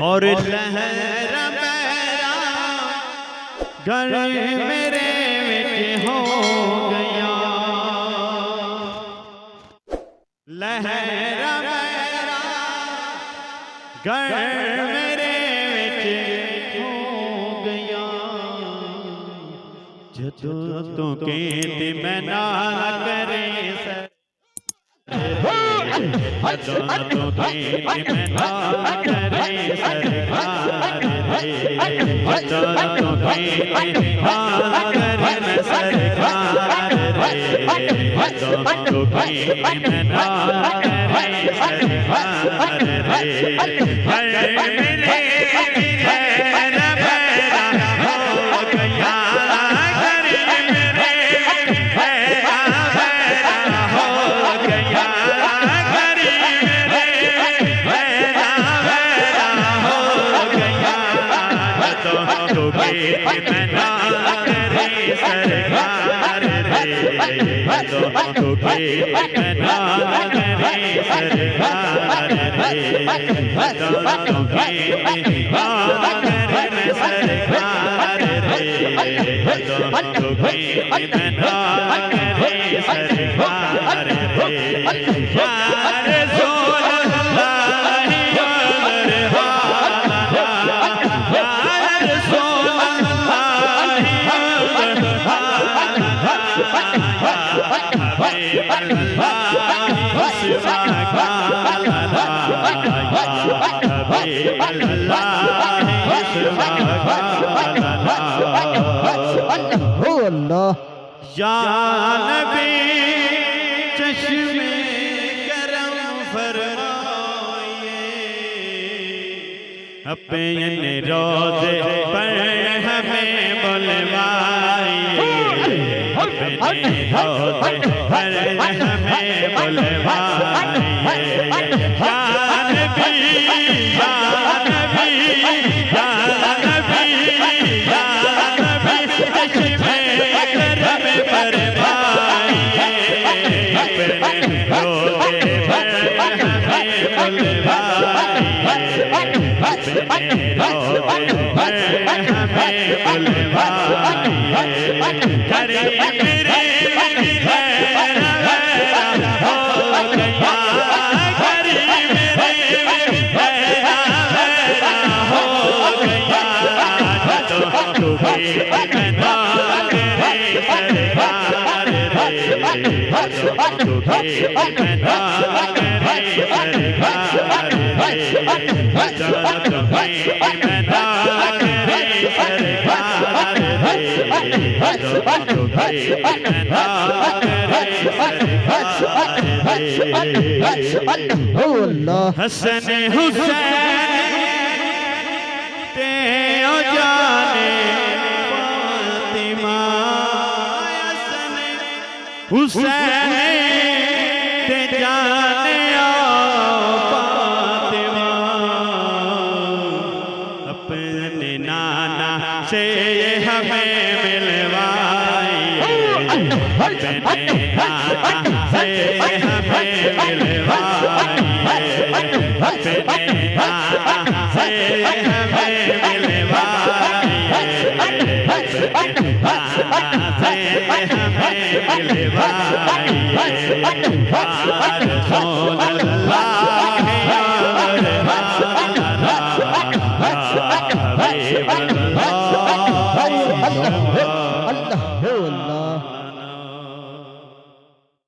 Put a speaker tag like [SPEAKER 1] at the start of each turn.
[SPEAKER 1] और लहर मेरा घर मेरे विच हो गया, लहर मेरा घर मेरे विच हो गया। जदों तो कहते मैं ना करे सर, जदों तो कहते मैं ना करे सरकार रे, जदों तो कहते ना करे मैं सरकार रे, जदों तो कहते मैं ना करे सरकार रे। हर मेरे घर मेरा हो गया, घर मेरे मेरा हो गया, घर मेरे मेरा हो गया। जदों तो कहते मैं ना करे सरकार रे, जदों तो कहते मैं ना करे सरकार रे, जदों तो कहते ना करे मैं सरकार रे, जदों तो कहते मैं ना करे सरकार रे। या रसूल अल्लाह या मरहबा, या रसूल अल्लाह या मरहबा, या हबीब अल्लाह हुस्ना काला, या हबीब अल्लाह हुस्ना काला। या नबी चश्मे करम फरमाइए, अपने रोज़े पर हमें बुलवाइए, अपने रोज़े पर हमें बुलवाइए। या नबी या नबी या नबी या नबी चश्मे करम फरमाइए, अपने रोज़े पर हमें बुलवाइए, अपने रोज़े पर हमें बुलवाइए। करे मेरे घर मेरा हो गया, करे मेरे मेरा हो गया। जदों तो कहते मैं ना करे सरकार रे, जदों तो कहते मैं ना करे सरकार रे, जदों तो कहते मैं ना करे सरकार रे, जदों तो कहते मैं ना करे सरकार रे। हसन हुसैन ते ओ जाने फातिमा, हसन हुसैन ते जाने ओ फातिमा, अपने नाना से हमें मिलवाइए, अपने नाना से हमें मिलवाइए, अपने नाना से हमें मिलवाइए, अपने नाना से हमें मिलवाइए। या रसूल अल्लाह या मरहबा, या हबीब अल्लाह